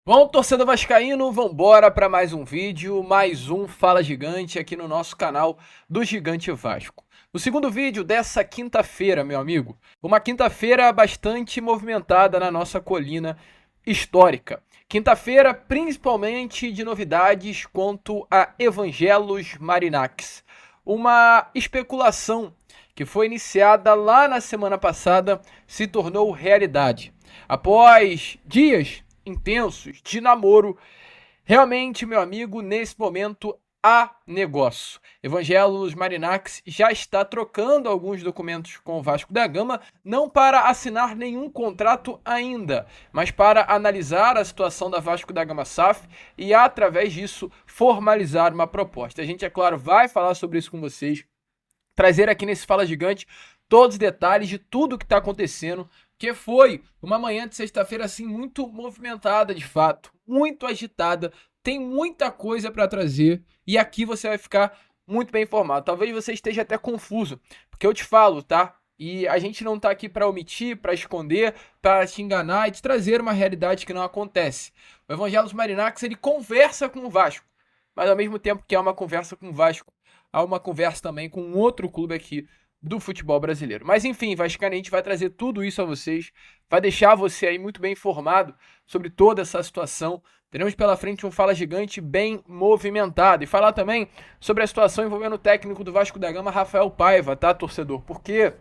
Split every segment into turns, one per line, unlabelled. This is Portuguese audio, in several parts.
Bom, torcedor vascaíno, vambora para mais um vídeo, mais um Fala Gigante aqui no nosso canal do Gigante Vasco. O segundo vídeo dessa quinta-feira, meu amigo. Uma quinta-feira bastante movimentada na nossa colina histórica. Quinta-feira, principalmente de novidades quanto a Evangelos Marinax. Uma especulação que foi iniciada lá na semana passada se tornou realidade. Após dias intensos de namoro, realmente, meu amigo, nesse momento há negócio. Evangelos Marinax já está trocando alguns documentos com o Vasco da Gama, não para assinar nenhum contrato ainda, mas para analisar a situação da Vasco da Gama SAF e, através disso, formalizar uma proposta. A gente, é claro, vai falar sobre isso com vocês, trazer aqui nesse Fala Gigante todos os detalhes de tudo o que está acontecendo, que foi uma manhã de sexta-feira assim muito movimentada de fato, muito agitada, tem muita coisa para trazer e aqui você vai ficar muito bem informado. Talvez você esteja até confuso, porque eu te falo, tá? E a gente não tá aqui para omitir, para esconder, para te enganar e te trazer uma realidade que não acontece. O Evangelos Marinax, ele conversa com o Vasco, mas ao mesmo tempo que é uma conversa com o Vasco, há uma conversa também com um outro clube aqui do futebol brasileiro. Mas enfim, Vascaíno, a gente vai trazer tudo isso a vocês, vai deixar você aí muito bem informado sobre toda essa situação. Teremos pela frente um Fala Gigante bem movimentado. E falar também sobre a situação envolvendo o técnico do Vasco da Gama, Rafael Paiva, tá, torcedor? Porque,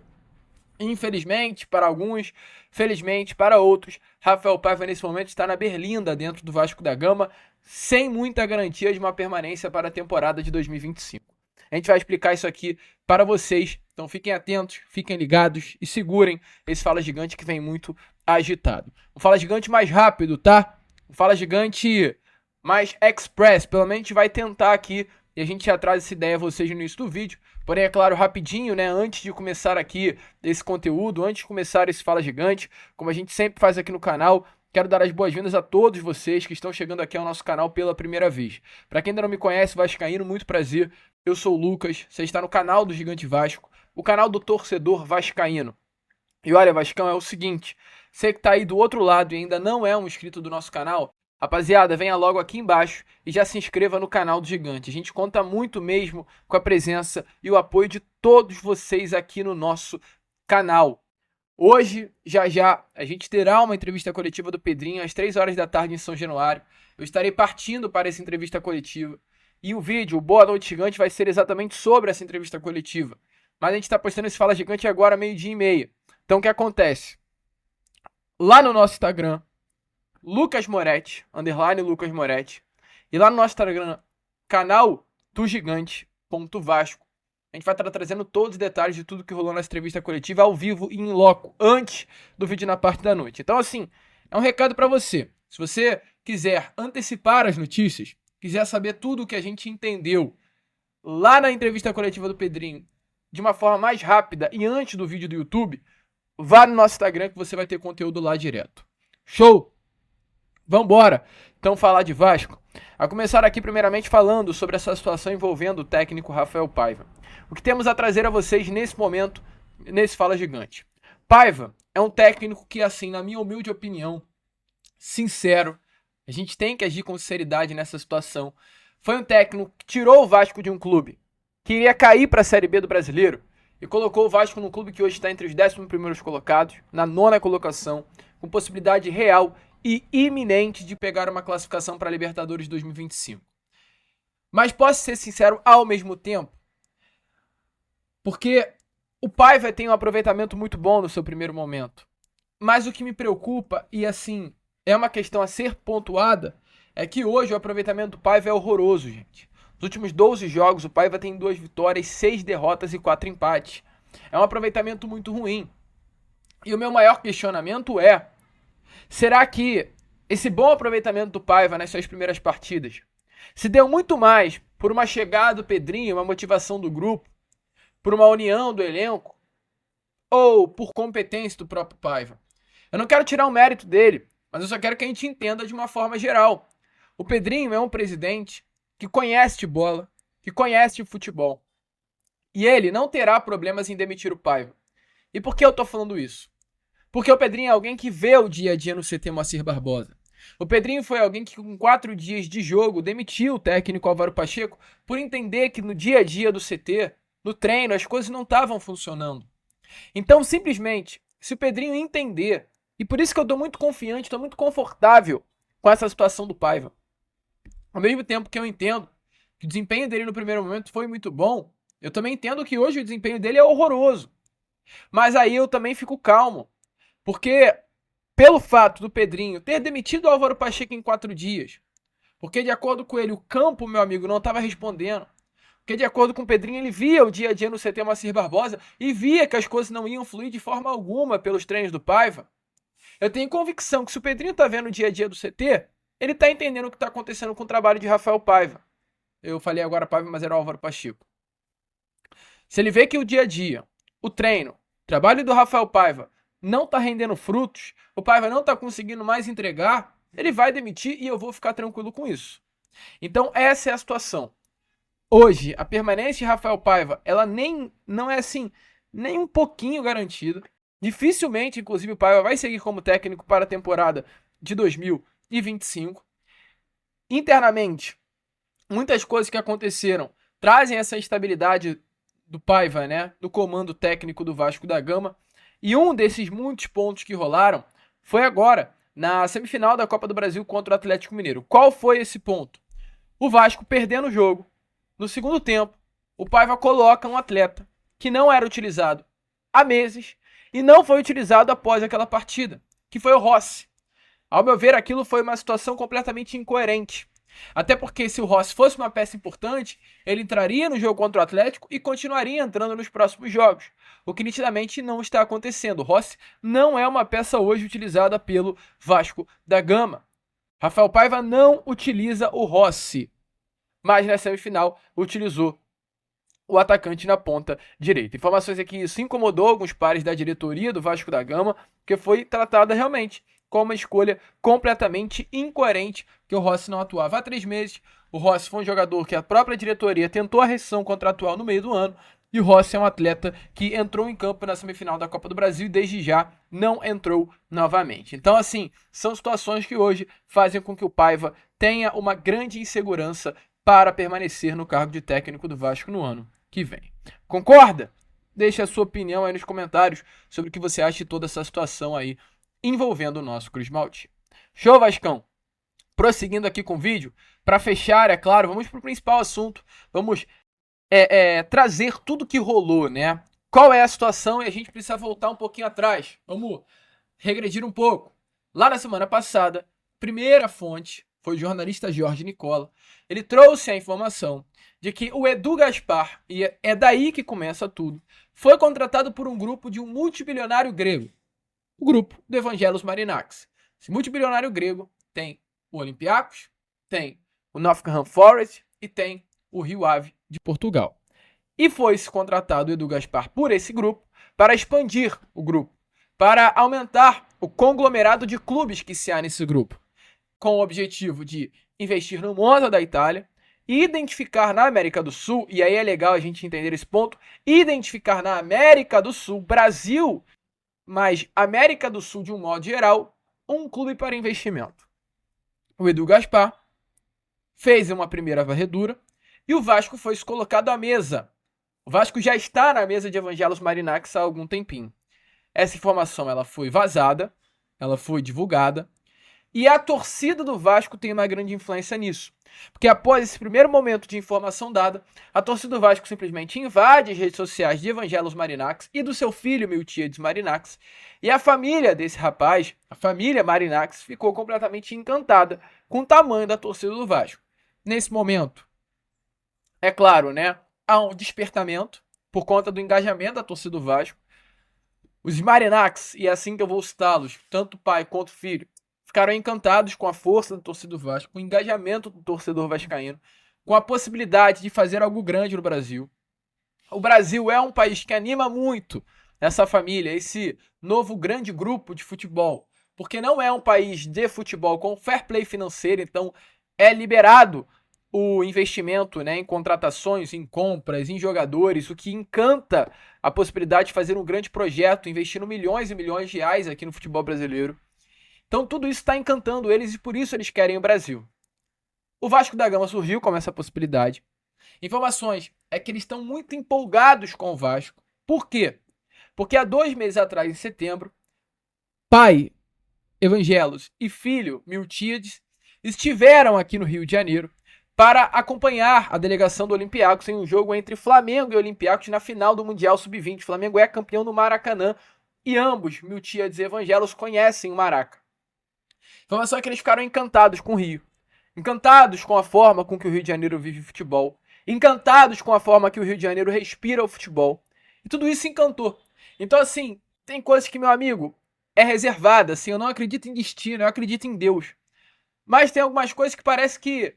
infelizmente, para alguns, felizmente para outros, Rafael Paiva nesse momento está na berlinda dentro do Vasco da Gama, sem muita garantia de uma permanência para a temporada de 2025. A gente vai explicar isso aqui para vocês. Então fiquem atentos, fiquem ligados e segurem esse Fala Gigante que vem muito agitado. Um Fala Gigante mais rápido, tá? Um Fala Gigante mais express. Pelo menos a gente vai tentar aqui e a gente já traz essa ideia a vocês no início do vídeo. Porém, é claro, rapidinho, né? Antes de começar aqui esse conteúdo, antes de começar esse Fala Gigante, como a gente sempre faz aqui no canal, quero dar as boas-vindas a todos vocês que estão chegando aqui ao nosso canal pela primeira vez. Para quem ainda não me conhece, Vascaíno, muito prazer. Eu sou o Lucas, você está no canal do Gigante Vasco, o canal do torcedor vascaíno. E olha, Vascão, é o seguinte, você que está aí do outro lado e ainda não é um inscrito do nosso canal, rapaziada, venha logo aqui embaixo e já se inscreva no canal do Gigante. A gente conta muito mesmo com a presença e o apoio de todos vocês aqui no nosso canal. Hoje, já, a gente terá uma entrevista coletiva do Pedrinho às 3 horas da tarde em São Januário. Eu estarei partindo para essa entrevista coletiva. E o vídeo, o Boa Noite Gigante, vai ser exatamente sobre essa entrevista coletiva. Mas a gente está postando esse Fala Gigante agora, 12h30. Então o que acontece? Lá no nosso Instagram, Lucas Moretti, _ Lucas Moretti. E lá no nosso Instagram, canal do Gigante.Vasco. A gente vai estar trazendo todos os detalhes de tudo que rolou nessa entrevista coletiva ao vivo e em loco, antes do vídeo na parte da noite. Então, assim, é um recado para você. Se você quiser antecipar as notícias, quiser saber tudo o que a gente entendeu lá na entrevista coletiva do Pedrinho, de uma forma mais rápida e antes do vídeo do YouTube, vá no nosso Instagram que você vai ter conteúdo lá direto. Show? Vambora! Então falar de Vasco. A começar aqui primeiramente falando sobre essa situação envolvendo o técnico Rafael Paiva. O que temos a trazer a vocês nesse momento, nesse Fala Gigante. Paiva é um técnico que, assim, na minha humilde opinião, sincero, a gente tem que agir com sinceridade nessa situação. Foi um técnico que tirou o Vasco de um clube que iria cair para a Série B do Brasileiro e colocou o Vasco num clube que hoje está entre os 11º colocados, na 9ª colocação, com possibilidade real e iminente de pegar uma classificação para a Libertadores 2025. Mas posso ser sincero ao mesmo tempo, porque o Paiva tem um aproveitamento muito bom no seu primeiro momento. Mas o que me preocupa, e assim, é uma questão a ser pontuada, é que hoje o aproveitamento do Paiva é horroroso, gente. Nos últimos 12 jogos, o Paiva tem 2 vitórias, 6 derrotas e 4 empates. É um aproveitamento muito ruim. E o meu maior questionamento é: será que esse bom aproveitamento do Paiva nas suas primeiras partidas se deu muito mais por uma chegada do Pedrinho, uma motivação do grupo, por uma união do elenco, ou por competência do próprio Paiva? Eu não quero tirar o mérito dele, mas eu só quero que a gente entenda de uma forma geral. O Pedrinho é um presidente que conhece de bola, que conhece de futebol. E ele não terá problemas em demitir o Paiva. E por que eu tô falando isso? Porque o Pedrinho é alguém que vê o dia a dia no CT Moacir Barbosa. O Pedrinho foi alguém que, com 4 dias de jogo, demitiu o técnico Álvaro Pacheco por entender que no dia a dia do CT, no treino, as coisas não estavam funcionando. Então, simplesmente, se o Pedrinho entender, e por isso que eu estou muito confiante, estou muito confortável com essa situação do Paiva. Ao mesmo tempo que eu entendo que o desempenho dele no primeiro momento foi muito bom, eu também entendo que hoje o desempenho dele é horroroso. Mas aí eu também fico calmo, porque pelo fato do Pedrinho ter demitido o Álvaro Pacheco em 4 dias, porque de acordo com ele o campo, meu amigo, não estava respondendo, porque de acordo com o Pedrinho ele via o dia a dia no CT Moacir Barbosa e via que as coisas não iam fluir de forma alguma pelos treinos do Paiva. Eu tenho convicção que se o Pedrinho tá vendo o dia a dia do CT, ele tá entendendo o que tá acontecendo com o trabalho de Rafael Paiva. Eu falei agora Paiva, mas era o Álvaro Pacheco. Se ele vê que o dia a dia, o treino, o trabalho do Rafael Paiva não tá rendendo frutos, o Paiva não tá conseguindo mais entregar, ele vai demitir e eu vou ficar tranquilo com isso. Então essa é a situação. Hoje, a permanência de Rafael Paiva, ela não é assim, nem um pouquinho garantida. Dificilmente, inclusive, o Paiva vai seguir como técnico para a temporada de 2025. Internamente, muitas coisas que aconteceram trazem essa instabilidade do Paiva, né? Do comando técnico do Vasco da Gama. E um desses muitos pontos que rolaram foi agora, na semifinal da Copa do Brasil contra o Atlético Mineiro. Qual foi esse ponto? O Vasco perdendo o jogo. No segundo tempo, o Paiva coloca um atleta que não era utilizado há meses e não foi utilizado após aquela partida, que foi o Rossi. Ao meu ver, aquilo foi uma situação completamente incoerente. Até porque se o Rossi fosse uma peça importante, ele entraria no jogo contra o Atlético e continuaria entrando nos próximos jogos, o que nitidamente não está acontecendo. O Rossi não é uma peça hoje utilizada pelo Vasco da Gama. Rafael Paiva não utiliza o Rossi, mas na semifinal utilizou o atacante na ponta direita. Informações aqui, isso incomodou alguns pares da diretoria do Vasco da Gama, que foi tratada realmente como uma escolha completamente incoerente, que o Rossi não atuava há 3 meses. O Rossi foi um jogador que a própria diretoria tentou a rescisão contratual no meio do ano, e o Rossi é um atleta que entrou em campo na semifinal da Copa do Brasil e desde já não entrou novamente. Então, assim, são situações que hoje fazem com que o Paiva tenha uma grande insegurança para permanecer no cargo de técnico do Vasco no ano que vem. Concorda? Deixe a sua opinião aí nos comentários sobre o que você acha de toda essa situação aí envolvendo o nosso Cruz Maltino. Show, Vascão? Prosseguindo aqui com o vídeo, para fechar, é claro, vamos para o principal assunto, vamos trazer tudo que rolou, né? Qual é a situação e a gente precisa voltar um pouquinho atrás. Vamos regredir um pouco. Lá na semana passada, primeira fonte foi o jornalista Jorge Nicola. Ele trouxe a informação de que o Edu Gaspar, e é daí que começa tudo, foi contratado por um grupo de um multibilionário grego, o grupo do Evangelos Marinax. Esse multibilionário grego tem o Olympiacos, tem o Nottingham Forest e tem o Rio Ave de Portugal. E foi-se contratado o Edu Gaspar por esse grupo para expandir o grupo, para aumentar o conglomerado de clubes que se há nesse grupo, com o objetivo de investir no Monza da Itália e identificar na América do Sul, e aí é legal a gente entender esse ponto, identificar na América do Sul, Brasil, mas América do Sul de um modo geral, um clube para investimento. O Edu Gaspar fez uma primeira varredura e o Vasco foi se colocado à mesa. O Vasco já está na mesa de Evangelos Marinax há algum tempinho. Essa informação ela foi vazada, ela foi divulgada, e a torcida do Vasco tem uma grande influência nisso. Porque após esse primeiro momento de informação dada, a torcida do Vasco simplesmente invade as redes sociais de Evangelos Marinax e do seu filho Miltiades Marinax, e a família desse rapaz, a família Marinax, ficou completamente encantada com o tamanho da torcida do Vasco. Nesse momento, é claro, né, há um despertamento por conta do engajamento da torcida do Vasco. Os Marinax, e é assim que eu vou citá-los, tanto pai quanto filho, ficaram encantados com a força da torcida do Vasco, com o engajamento do torcedor vascaíno, com a possibilidade de fazer algo grande no Brasil. O Brasil é um país que anima muito essa família, esse novo grande grupo de futebol, porque não é um país de futebol com fair play financeiro, então é liberado o investimento, né, em contratações, em compras, em jogadores, o que encanta a possibilidade de fazer um grande projeto, investindo milhões e milhões de reais aqui no futebol brasileiro. Então tudo isso está encantando eles e por isso eles querem o Brasil. O Vasco da Gama surgiu como essa possibilidade. Informações é que eles estão muito empolgados com o Vasco. Por quê? Porque há 2 meses atrás, em setembro, pai Evangelos e filho Miltíades estiveram aqui no Rio de Janeiro para acompanhar a delegação do Olympiacos em um jogo entre Flamengo e Olympiacos na final do Mundial Sub-20. O Flamengo é campeão do Maracanã e ambos, Miltíades e Evangelos, conhecem o Maraca. Informação é que eles ficaram encantados com o Rio, encantados com a forma com que o Rio de Janeiro vive futebol, encantados com a forma que o Rio de Janeiro respira o futebol. E tudo isso encantou. Então, assim, tem coisas que, meu amigo, é reservada. Assim, eu não acredito em destino, eu acredito em Deus. Mas tem algumas coisas que parece que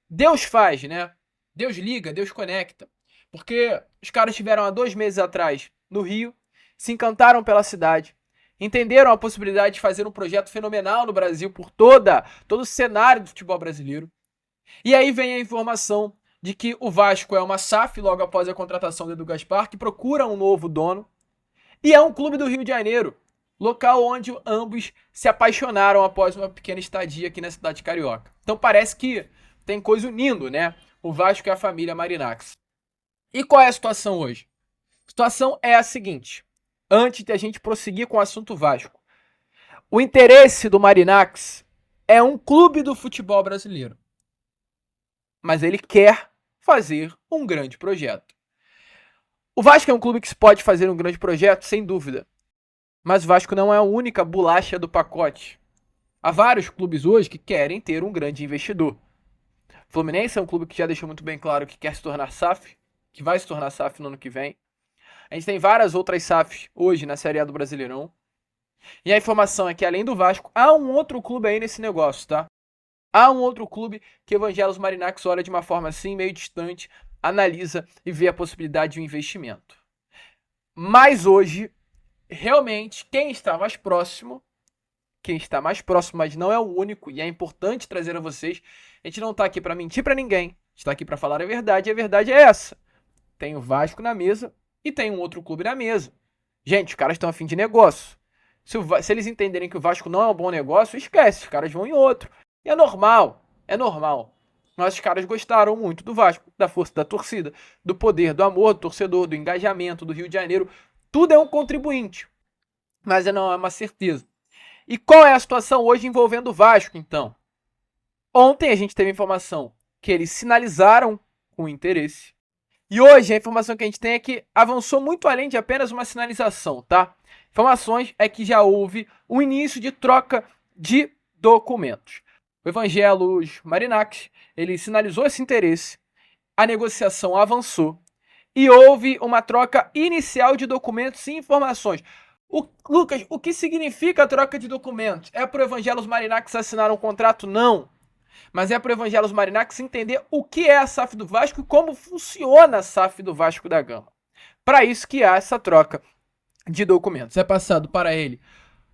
Deus faz, né? Deus liga, Deus conecta. Porque os caras estiveram há 2 meses atrás no Rio, se encantaram pela cidade, entenderam a possibilidade de fazer um projeto fenomenal no Brasil por todo o cenário do futebol brasileiro. E aí vem a informação de que o Vasco é uma SAF logo após a contratação do Edu Gaspar, que procura um novo dono. E é um clube do Rio de Janeiro, local onde ambos se apaixonaram após uma pequena estadia aqui na cidade carioca. Então parece que tem coisa unindo, né? O Vasco e a família Marinacci. E qual é a situação hoje? A situação é a seguinte, antes de a gente prosseguir com o assunto Vasco. O interesse do Marinacci é um clube do futebol brasileiro. Mas ele quer fazer um grande projeto. O Vasco é um clube que pode fazer um grande projeto, sem dúvida. Mas o Vasco não é a única bolacha do pacote. Há vários clubes hoje que querem ter um grande investidor. O Fluminense é um clube que já deixou muito bem claro que quer se tornar SAF, que vai se tornar SAF no ano que vem. A gente tem várias outras SAFs hoje na Série A do Brasileirão. E a informação é que, além do Vasco, há um outro clube aí nesse negócio, tá? Há um outro clube que Evangelos Marinacci olha de uma forma assim, meio distante, analisa e vê a possibilidade de um investimento. Mas hoje, realmente, quem está mais próximo, mas não é o único, e é importante trazer a vocês, a gente não está aqui para mentir para ninguém, a gente está aqui para falar a verdade, e a verdade é essa. Tem o Vasco na mesa e tem um outro clube na mesa. Gente, os caras estão a fim de negócio. Se eles entenderem que o Vasco não é um bom negócio, esquece, os caras vão em outro. E é normal, é normal. Mas os caras gostaram muito do Vasco, da força da torcida, do poder, do amor do torcedor, do engajamento do Rio de Janeiro. Tudo é um contribuinte, mas não é uma certeza. E qual é a situação hoje envolvendo o Vasco, então? Ontem a gente teve informação que eles sinalizaram com interesse. E hoje a informação que a gente tem é que avançou muito além de apenas uma sinalização, tá? Informações é que já houve o início de troca de documentos. O Evangelos Marinacci, ele sinalizou esse interesse, a negociação avançou e houve uma troca inicial de documentos e informações. Lucas, o que significa a troca de documentos? É para o Evangelos Marinacci assinar um contrato? Não. Mas é para o Evangelos Marinacci entender o que é a SAF do Vasco e como funciona a SAF do Vasco da Gama. Para isso que há essa troca de documentos. É passado para ele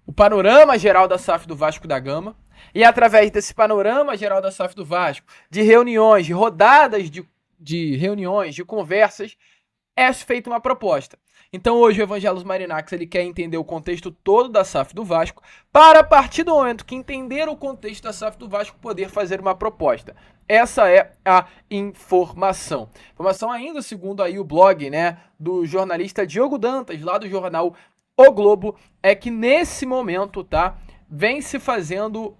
o panorama geral da SAF do Vasco da Gama e através desse panorama geral da SAF do Vasco, de reuniões, de rodadas de reuniões, de conversas, é feita uma proposta. Então hoje o Evangelos Marinacci ele quer entender o contexto todo da SAF do Vasco para, a partir do momento que entender o contexto da SAF do Vasco, poder fazer uma proposta. Essa é a informação. Informação ainda segundo aí o blog, né, do jornalista Diogo Dantas, lá do jornal O Globo, é que nesse momento, tá, vem se fazendo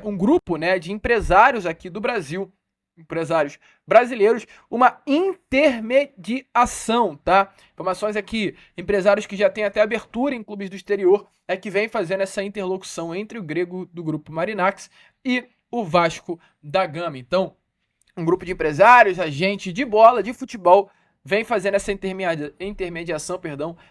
um grupo, né, de empresários aqui do Brasil, empresários brasileiros, uma intermediação, tá? Informações aqui, empresários que já têm até abertura em clubes do exterior, é que vem fazendo essa interlocução entre o grego do grupo Marinacci e o Vasco da Gama. Então, um grupo de empresários, agentes de bola, de futebol, vem fazendo essa intermediação,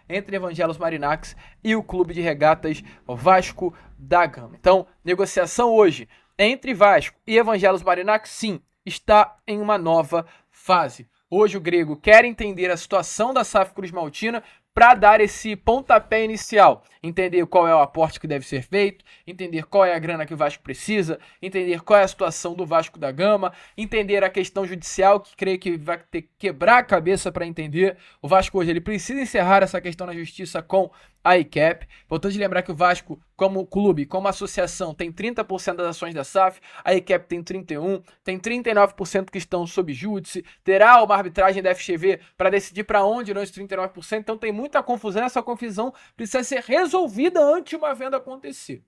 entre Evangelos Marinacci e o clube de regatas Vasco da Gama. Então, negociação hoje entre Vasco e Evangelos Marinacci, sim, está em uma nova fase. Hoje o grego quer entender a situação da SAF Cruz Maltina para dar esse pontapé inicial, entender qual é o aporte que deve ser feito, entender qual é a grana que o Vasco precisa, entender qual é a situação do Vasco da Gama, entender a questão judicial, que creio que vai ter que quebrar a cabeça para entender. O Vasco hoje ele precisa encerrar essa questão na justiça com a ICAP. Importante lembrar que o Vasco, como clube, como associação, tem 30% das ações da SAF, a ICAP tem 31%, tem 39% que estão sob júdice, terá uma arbitragem da FGV para decidir para onde irão esses 39%, então tem muita confusão, essa confusão precisa ser resolvida antes de uma venda acontecer.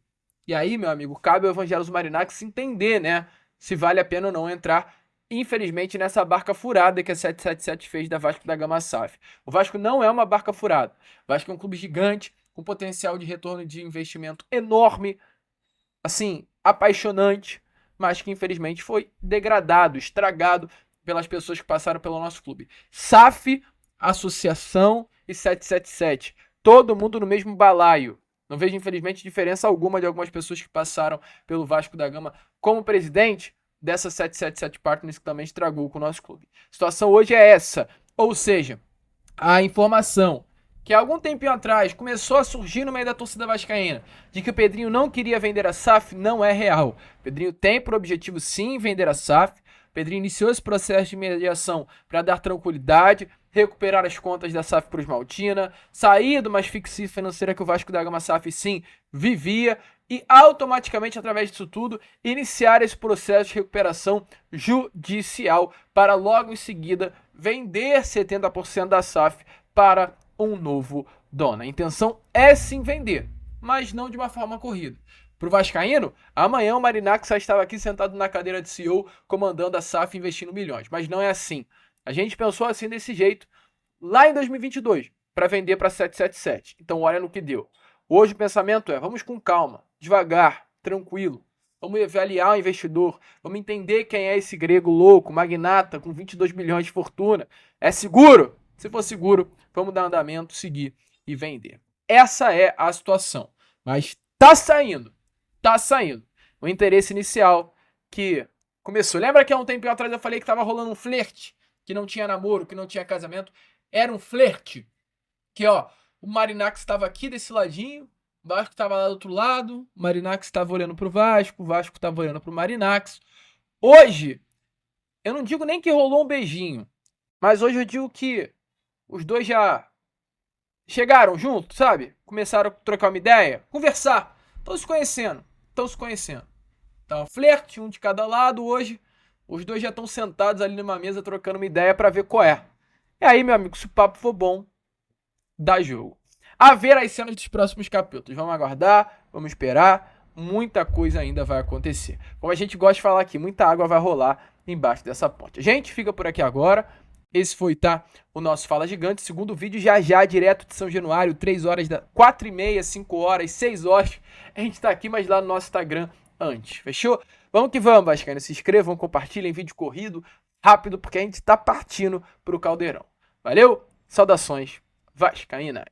E aí, meu amigo, cabe ao Evangelos Marinax entender, né, se vale a pena ou não entrar, infelizmente, nessa barca furada que a 777 fez da Vasco da Gama SAF. O Vasco não é uma barca furada. O Vasco é um clube gigante, com potencial de retorno de investimento enorme, assim, apaixonante, mas que infelizmente foi degradado, estragado pelas pessoas que passaram pelo nosso clube. SAF, associação e 777. Todo mundo no mesmo balaio. Não vejo, infelizmente, diferença alguma de algumas pessoas que passaram pelo Vasco da Gama como presidente dessa 777 Partners, que também estragou com o nosso clube. A situação hoje é essa. Ou seja, a informação que há algum tempinho atrás começou a surgir no meio da torcida vascaína de que o Pedrinho não queria vender a SAF não é real. O Pedrinho tem por objetivo sim vender a SAF. O Pedrinho iniciou esse processo de mediação para dar tranquilidade, recuperar as contas da SAF para os Maltina, sair de uma asfixia financeira que o Vasco da Gama SAF sim vivia e automaticamente, através disso tudo, iniciar esse processo de recuperação judicial para logo em seguida vender 70% da SAF para um novo dono. A intenção é sim vender, mas não de uma forma corrida. Para o vascaíno, amanhã o Marinax já estava aqui sentado na cadeira de CEO, comandando a SAF, investindo milhões, mas não é assim. A gente pensou assim desse jeito lá em 2022, para vender para 777. Então olha no que deu. Hoje o pensamento é, vamos com calma, devagar, tranquilo. Vamos avaliar o investidor, vamos entender quem é esse grego louco, magnata, com 22 milhões de fortuna. É seguro? Se for seguro, vamos dar andamento, seguir e vender. Essa é a situação. Mas tá saindo. O interesse inicial que começou. Lembra que há um tempo atrás eu falei que tava rolando um flerte? Que não tinha namoro, que não tinha casamento? Era um flerte. Que, ó, o Marinax estava aqui desse ladinho, o Vasco estava lá do outro lado, o Marinax estava olhando pro Vasco, o Vasco estava olhando pro Marinax. Hoje, eu não digo nem que rolou um beijinho, mas hoje eu digo que os dois já chegaram juntos, sabe? Começaram a trocar uma ideia, conversar. Estão se conhecendo. Então, flerte, um de cada lado. Hoje, os dois já estão sentados ali numa mesa trocando uma ideia para ver qual é. E aí, meu amigo, se o papo for bom, dá jogo. A ver as cenas dos próximos capítulos. Vamos aguardar, vamos esperar. Muita coisa ainda vai acontecer. Como a gente gosta de falar aqui, muita água vai rolar embaixo dessa ponte. A gente fica por aqui agora. Esse foi, tá, o nosso Fala Gigante. Segundo vídeo já, direto de São Januário, 3 horas, 4h30, 5 horas, 6 horas. A gente tá aqui, mas lá no nosso Instagram antes. Fechou? Vamos que vamos, vascaíno. Se inscrevam, compartilhem, vídeo corrido, rápido, porque a gente tá partindo pro caldeirão. Valeu? Saudações vascaínas.